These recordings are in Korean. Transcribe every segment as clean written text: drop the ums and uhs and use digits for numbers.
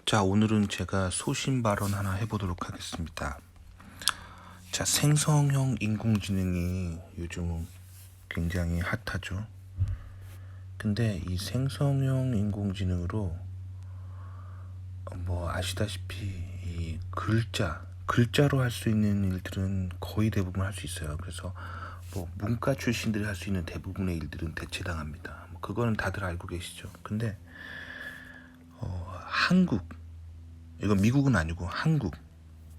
자, 오늘은 제가 소신 발언 하나 해보도록 하겠습니다. 자, 생성형 인공지능이 요즘 굉장히 핫하죠. 근데 이 생성형 인공지능으로 뭐 아시다시피 이 글자로 할 수 있는 일들은 거의 대부분 할 수 있어요. 그래서 뭐 문과 출신들이 할 수 있는 대부분의 일들은 대체당합니다. 뭐 그거는 다들 알고 계시죠. 근데 한국, 이건 미국은 아니고 한국,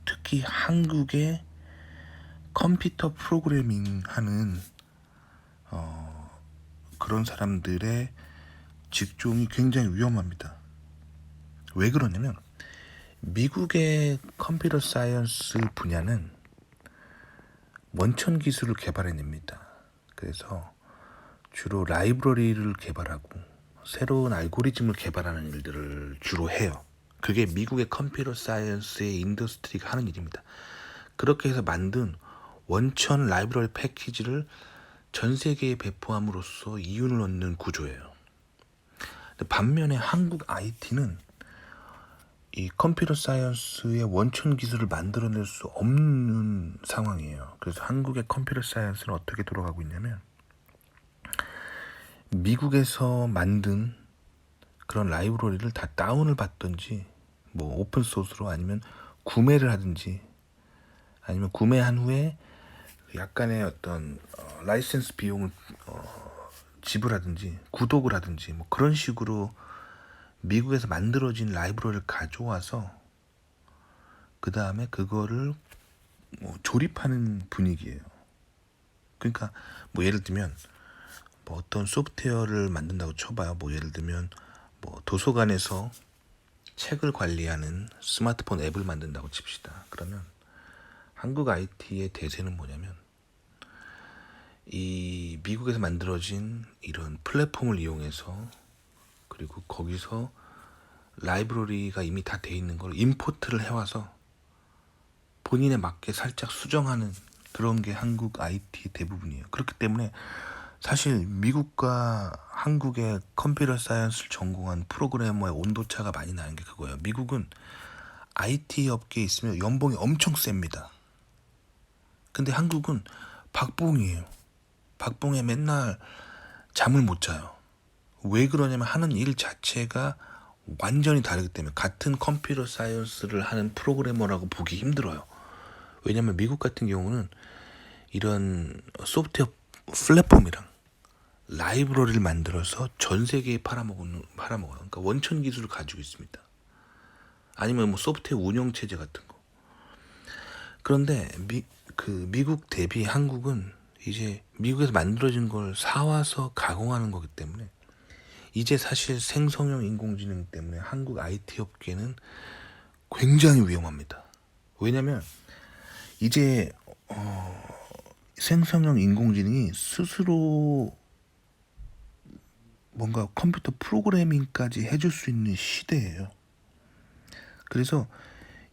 특히 한국의 컴퓨터 프로그래밍 하는 그런 사람들의 직종이 굉장히 위험합니다. 왜 그러냐면 미국의 컴퓨터 사이언스 분야는 원천 기술을 개발해냅니다. 그래서 주로 라이브러리를 개발하고 새로운 알고리즘을 개발하는 일들을 주로 해요. 그게 미국의 컴퓨터 사이언스의 인더스트리가 하는 일입니다. 그렇게 해서 만든 원천 라이브러리 패키지를 전 세계에 배포함으로써 이윤을 얻는 구조예요. 반면에 한국 IT는 이 컴퓨터 사이언스의 원천 기술을 만들어낼 수 없는 상황이에요. 그래서 한국의 컴퓨터 사이언스는 어떻게 돌아가고 있냐면 미국에서 만든 그런 라이브러리를 다 다운을 받든지 뭐 오픈 소스로 아니면 구매를 하든지 아니면 구매한 후에 약간의 어떤 라이센스 비용을 지불하든지 구독을 하든지 뭐 그런 식으로 미국에서 만들어진 라이브러리를 가져와서 그 다음에 그거를 뭐 조립하는 분위기예요. 그러니까 뭐 예를 들면 뭐 어떤 소프트웨어를 만든다고 쳐봐요. 뭐 예를 들면 뭐 도서관에서 책을 관리하는 스마트폰 앱을 만든다고 칩시다. 그러면 한국 IT의 대세는 뭐냐면 이 미국에서 만들어진 이런 플랫폼을 이용해서 그리고 거기서 라이브러리가 이미 다 돼 있는 걸 임포트를 해와서 본인에 맞게 살짝 수정하는 그런 게 한국 IT 대부분이에요. 그렇기 때문에 사실 미국과 한국의 컴퓨터 사이언스를 전공한 프로그래머의 온도차가 많이 나는 게 그거예요. 미국은 IT 업계에 있으면 연봉이 엄청 셉니다. 근데 한국은 박봉이에요. 박봉에 맨날 잠을 못 자요. 왜 그러냐면 하는 일 자체가 완전히 다르기 때문에 같은 컴퓨터 사이언스를 하는 프로그래머라고 보기 힘들어요. 왜냐면 미국 같은 경우는 이런 소프트웨어 플랫폼이랑 라이브러리를 만들어서 전 세계에 팔아먹어요. 그러니까 원천 기술을 가지고 있습니다. 아니면 뭐 소프트웨어 운영 체제 같은 거. 그런데 미국 대비 한국은 이제 미국에서 만들어진 걸 사와서 가공하는 거기 때문에 이제 사실 생성형 인공지능 때문에 한국 IT 업계는 굉장히 위험합니다. 왜냐면 이제 생성형 인공지능이 스스로 뭔가 컴퓨터 프로그래밍까지 해줄 수 있는 시대예요. 그래서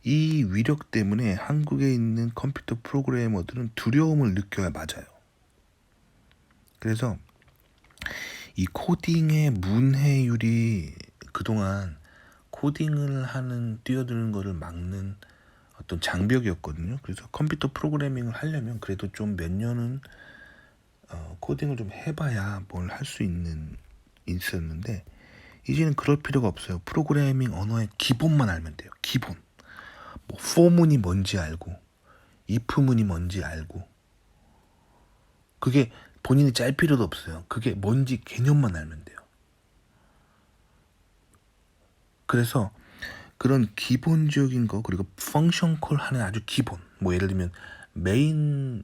이 위력 때문에 한국에 있는 컴퓨터 프로그래머들은 두려움을 느껴야 맞아요. 그래서 이 코딩의 문해율이 그동안 코딩을 하는 뛰어드는 거를 막는 어떤 장벽이었거든요. 그래서 컴퓨터 프로그래밍을 하려면 그래도 좀 몇 년은 코딩을 좀 해봐야 뭘 할 수 있었는데 이제는 그럴 필요가 없어요. 프로그래밍 언어의 기본만 알면 돼요. 기본. 뭐 for문이 뭔지 알고 if문이 뭔지 알고 그게 본인이 짤 필요도 없어요. 그게 뭔지 개념만 알면 돼요. 그래서 그런 기본적인 거 그리고 펑션 콜 하는 아주 기본 뭐 예를 들면 메인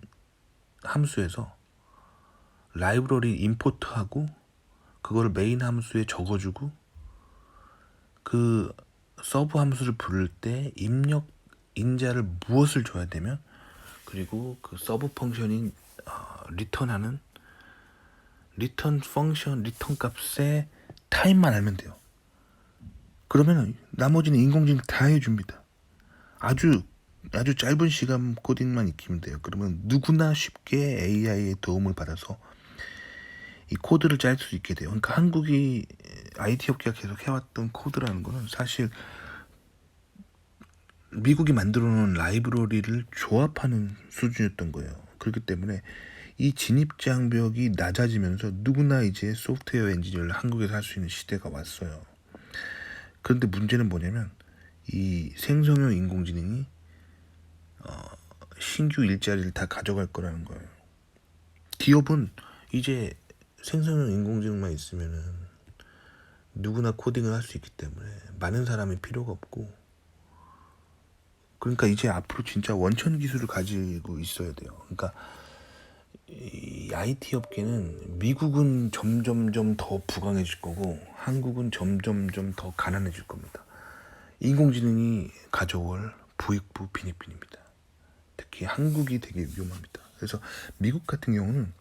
함수에서 라이브러리 임포트하고 그걸 메인 함수에 적어주고 그 서브 함수를 부를 때 입력 인자를 무엇을 줘야 되면 그리고 그 서브 펑션인 리턴하는 리턴 펑션 리턴 값의 타입만 알면 돼요. 그러면 나머지는 인공지능 다 해줍니다. 아주 짧은 시간 코딩만 익히면 돼요. 그러면 누구나 쉽게 AI의 도움을 받아서 이 코드를 짤 수 있게 돼요. 그러니까 한국이 IT 업계가 계속 해왔던 코드라는 거는 사실 미국이 만들어 놓은 라이브러리를 조합하는 수준이었던 거예요. 그렇기 때문에 이 진입 장벽이 낮아지면서 누구나 이제 소프트웨어 엔지니어를 한국에서 할 수 있는 시대가 왔어요. 그런데 문제는 뭐냐면 이 생성형 인공지능이 신규 일자리를 다 가져갈 거라는 거예요. 기업은 이제 생성형 인공지능만 있으면은 누구나 코딩을 할 수 있기 때문에 많은 사람이 필요가 없고, 그러니까 이제 앞으로 진짜 원천 기술을 가지고 있어야 돼요. 그러니까 이 IT 업계는 미국은 점점점 더 부강해질 거고 한국은 점점점 더 가난해질 겁니다. 인공지능이 가져올 부익부 빈익빈입니다. 특히 한국이 되게 위험합니다. 그래서 미국 같은 경우는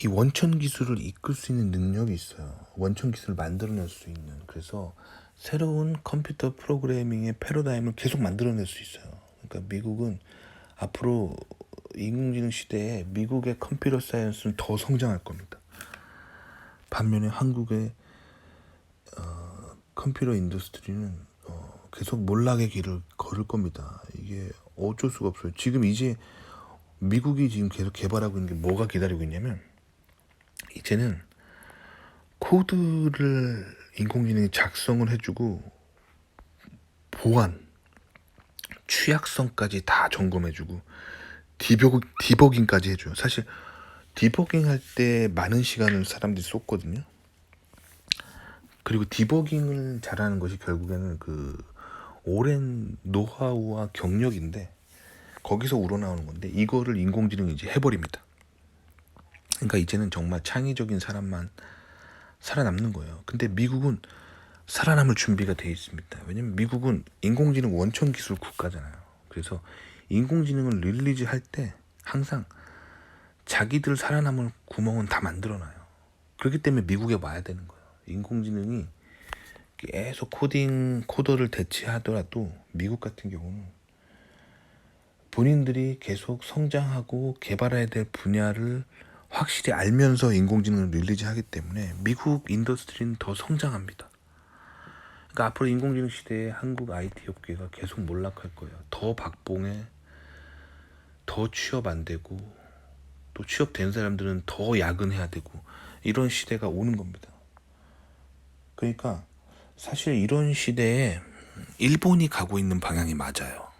이 원천 기술을 이끌 수 있는 능력이 있어요. 원천 기술을 만들어낼 수 있는. 그래서 새로운 컴퓨터 프로그래밍의 패러다임을 계속 만들어낼 수 있어요. 그러니까 미국은 앞으로 인공지능 시대에 미국의 컴퓨터 사이언스는 더 성장할 겁니다. 반면에 한국의 컴퓨터 인더스트리는 계속 몰락의 길을 걸을 겁니다. 이게 어쩔 수가 없어요. 지금 이제 미국이 지금 계속 개발하고 있는 게 뭐가 기다리고 있냐면, 이제는 코드를 인공지능이 작성을 해주고 보안, 취약성까지 다 점검해주고 디버깅까지 해줘요. 사실 디버깅 할 때 많은 시간을 사람들이 쏟거든요. 그리고 디버깅을 잘하는 것이 결국에는 그 오랜 노하우와 경력인데 거기서 우러나오는 건데, 이거를 인공지능이 이제 해버립니다. 그러니까 이제는 정말 창의적인 사람만 살아남는 거예요. 근데 미국은 살아남을 준비가 돼 있습니다. 왜냐면 미국은 인공지능 원천 기술 국가잖아요. 그래서 인공지능을 릴리즈 할 때 항상 자기들 살아남을 구멍은 다 만들어놔요. 그렇기 때문에 미국에 와야 되는 거예요. 인공지능이 계속 코더를 대체하더라도 미국 같은 경우는 본인들이 계속 성장하고 개발해야 될 분야를 확실히 알면서 인공지능을 릴리즈 하기 때문에 미국 인더스트리는 더 성장합니다. 그러니까 앞으로 인공지능 시대에 한국 IT 업계가 계속 몰락할 거예요. 더 박봉해, 더 취업 안 되고, 또 취업된 사람들은 더 야근해야 되고, 이런 시대가 오는 겁니다. 그러니까 사실 이런 시대에 일본이 가고 있는 방향이 맞아요.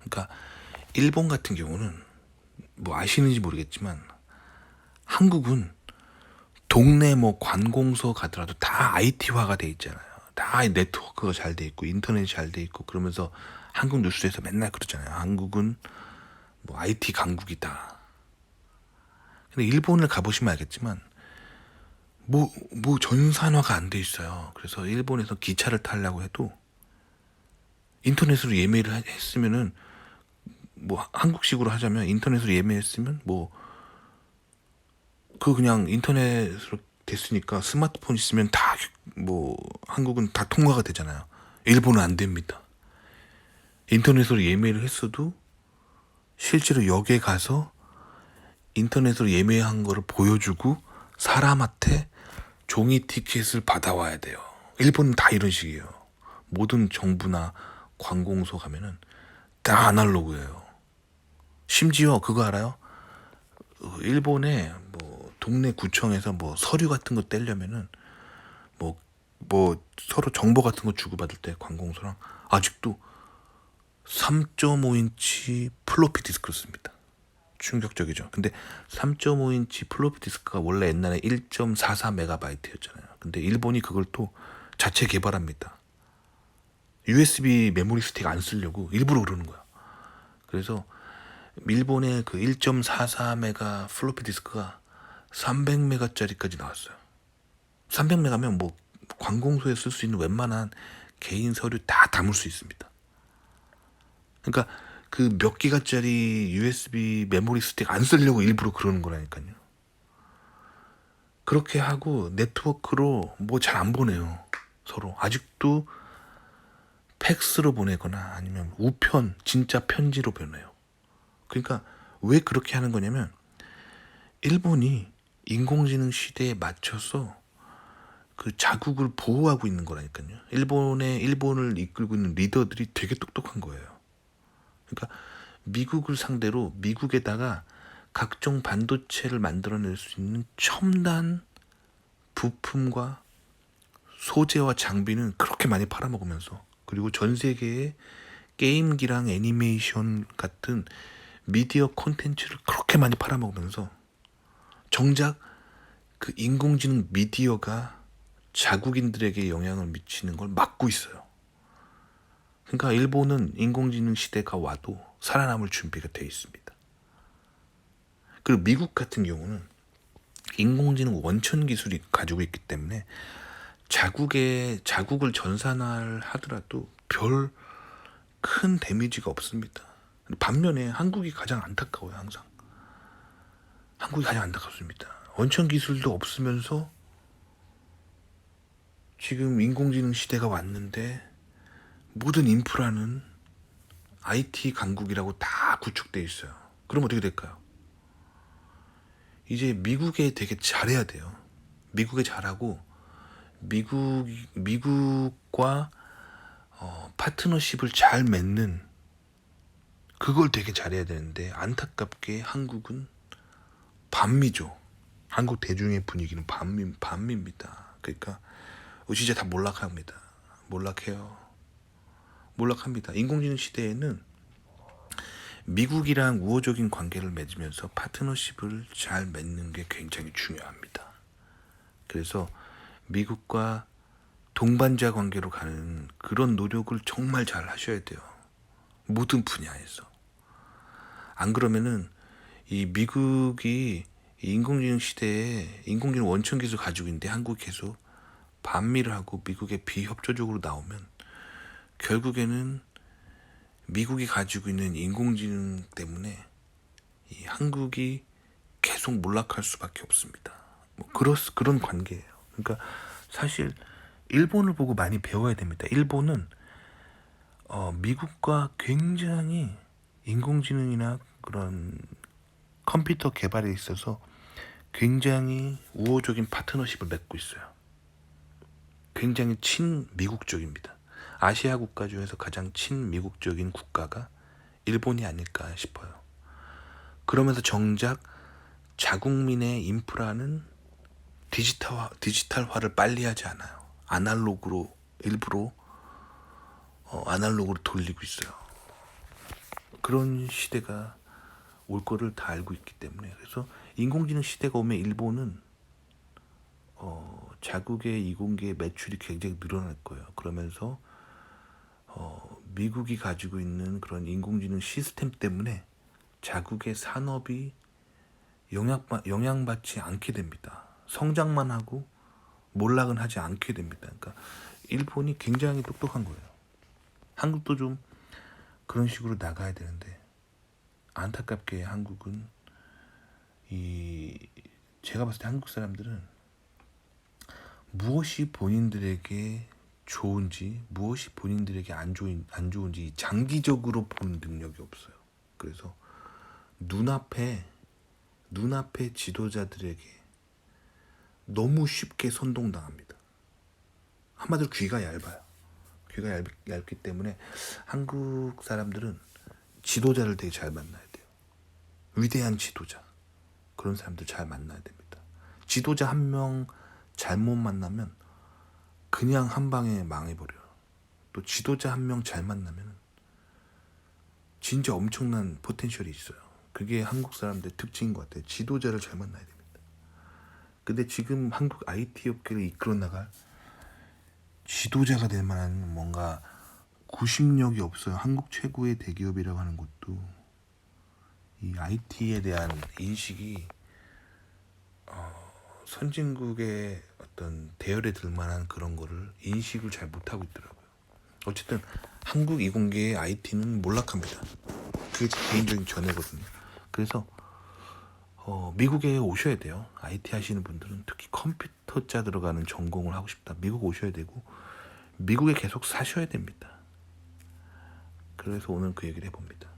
그러니까 일본 같은 경우는 뭐 아시는지 모르겠지만 한국은 동네 뭐 관공서 가더라도 다 IT화가 돼 있잖아요. 다 네트워크가 잘 돼 있고 인터넷이 잘 돼 있고, 그러면서 한국 뉴스에서 맨날 그러잖아요. 한국은 뭐 IT 강국이다. 근데 일본을 가보시면 알겠지만 뭐 전산화가 안 돼 있어요. 그래서 일본에서 기차를 타려고 해도 인터넷으로 예매를 했으면은, 뭐 한국식으로 하자면 인터넷으로 예매했으면 뭐 그냥 인터넷으로 됐으니까 스마트폰 있으면 다 뭐 한국은 다 통과가 되잖아요. 일본은 안 됩니다. 인터넷으로 예매를 했어도 실제로 역에 가서 인터넷으로 예매한 거를 보여주고 사람한테 종이 티켓을 받아와야 돼요. 일본은 다 이런 식이에요. 모든 정부나 관공서 가면은 다 아날로그예요. 심지어 그거 알아요? 일본에 뭐 동네 구청에서 뭐 서류 같은 거 떼려면은 뭐 서로 정보 같은 거 주고받을 때 관공서랑 아직도 3.5인치 플로피 디스크를 씁니다. 충격적이죠. 근데 3.5인치 플로피 디스크가 원래 옛날에 1.44메가바이트였잖아요. 근데 일본이 그걸 또 자체 개발합니다. USB 메모리 스틱 안 쓰려고 일부러 그러는 거야. 그래서 일본의 그 1.44메가 플로피 디스크가 300메가짜리까지 나왔어요. 300메가면 뭐 관공서에 쓸 수 있는 웬만한 개인 서류 다 담을 수 있습니다. 그러니까 그 몇 기가짜리 USB 메모리 스틱 안 쓰려고 일부러 그러는 거라니까요. 그렇게 하고 네트워크로 뭐 잘 안 보내요. 서로 아직도 팩스로 보내거나 아니면 우편, 진짜 편지로 보내요. 그러니까 왜 그렇게 하는 거냐면 일본이 인공지능 시대에 맞춰서 그 자국을 보호하고 있는 거라니까요. 일본을 이끌고 있는 리더들이 되게 똑똑한 거예요. 그러니까 미국을 상대로 미국에다가 각종 반도체를 만들어낼 수 있는 첨단 부품과 소재와 장비는 그렇게 많이 팔아먹으면서, 그리고 전 세계에 게임기랑 애니메이션 같은 미디어 콘텐츠를 그렇게 많이 팔아먹으면서 정작 그 인공지능 미디어가 자국인들에게 영향을 미치는 걸 막고 있어요. 그러니까 일본은 인공지능 시대가 와도 살아남을 준비가 되어 있습니다. 그리고 미국 같은 경우는 인공지능 원천 기술이 가지고 있기 때문에 자국을 전산하더라도 별 큰 데미지가 없습니다. 반면에 한국이 가장 안타까워요. 항상 한국이 가장 안타깝습니다. 원천 기술도 없으면서 지금 인공지능 시대가 왔는데 모든 인프라는 IT 강국이라고 다 구축돼 있어요. 그럼 어떻게 될까요? 이제 미국에 되게 잘해야 돼요. 미국에 잘하고 미국과 파트너십을 잘 맺는, 그걸 되게 잘해야 되는데 안타깝게 한국은 반미죠. 한국 대중의 분위기는 반미입니다. 그러니까 진짜 다 몰락합니다. 인공지능 시대에는 미국이랑 우호적인 관계를 맺으면서 파트너십을 잘 맺는 게 굉장히 중요합니다. 그래서 미국과 동반자 관계로 가는 그런 노력을 정말 잘 하셔야 돼요. 모든 분야에서. 안 그러면은 이 미국이 인공지능 시대에 인공지능 원천 기술 가지고 있는데 한국이 계속 반미를 하고 미국에 비협조적으로 나오면 결국에는 미국이 가지고 있는 인공지능 때문에 이 한국이 계속 몰락할 수밖에 없습니다. 그런 관계예요. 그러니까 사실 일본을 보고 많이 배워야 됩니다. 일본은 미국과 굉장히 인공지능이나 그런 컴퓨터 개발에 있어서 굉장히 우호적인 파트너십을 맺고 있어요. 굉장히 친미국적입니다. 아시아 국가 중에서 가장 친미국적인 국가가 일본이 아닐까 싶어요. 그러면서 정작 자국민의 인프라는 디지털화를 빨리 하지 않아요. 일부러 아날로그로 돌리고 있어요. 그런 시대가 올 거를 다 알고 있기 때문에, 그래서 인공지능 시대가 오면 일본은 자국의 이공계 매출이 굉장히 늘어날 거예요. 그러면서 미국이 가지고 있는 그런 인공지능 시스템 때문에 자국의 산업이 영향받지 않게 됩니다. 성장만 하고 몰락은 하지 않게 됩니다. 그러니까 일본이 굉장히 똑똑한 거예요. 한국도 좀 그런 식으로 나가야 되는데 안타깝게 한국은 제가 봤을 때 한국 사람들은 무엇이 본인들에게 좋은지 무엇이 본인들에게 안 좋은지 장기적으로 보는 능력이 없어요. 그래서 눈앞에 지도자들에게 너무 쉽게 선동당합니다. 한마디로 귀가 얇아요. 귀가 얇기 때문에 한국 사람들은 지도자를 되게 잘 만나야 돼요. 위대한 지도자, 그런 사람들 잘 만나야 됩니다. 지도자 한 명 잘못 만나면 그냥 한 방에 망해버려요. 또 지도자 한 명 잘 만나면 진짜 엄청난 포텐셜이 있어요. 그게 한국 사람들의 특징인 것 같아요. 지도자를 잘 만나야 됩니다. 근데 지금 한국 IT 업계를 이끌어 나갈 지도자가 될 만한 뭔가 구심력이 없어요. 한국 최고의 대기업이라고 하는 것도 이 IT에 대한 인식이 선진국의 어떤 대열에 들 만한 그런 거를 인식을 잘 못하고 있더라고요. 어쨌든 한국 이공계의 IT는 몰락합니다. 그게 제 개인적인 견해거든요. 그래서 미국에 오셔야 돼요. IT 하시는 분들은 특히 컴퓨터자 들어가는 전공을 하고 싶다. 미국 오셔야 되고 미국에 계속 사셔야 됩니다. 그래서 오늘 그 얘기를 해봅니다.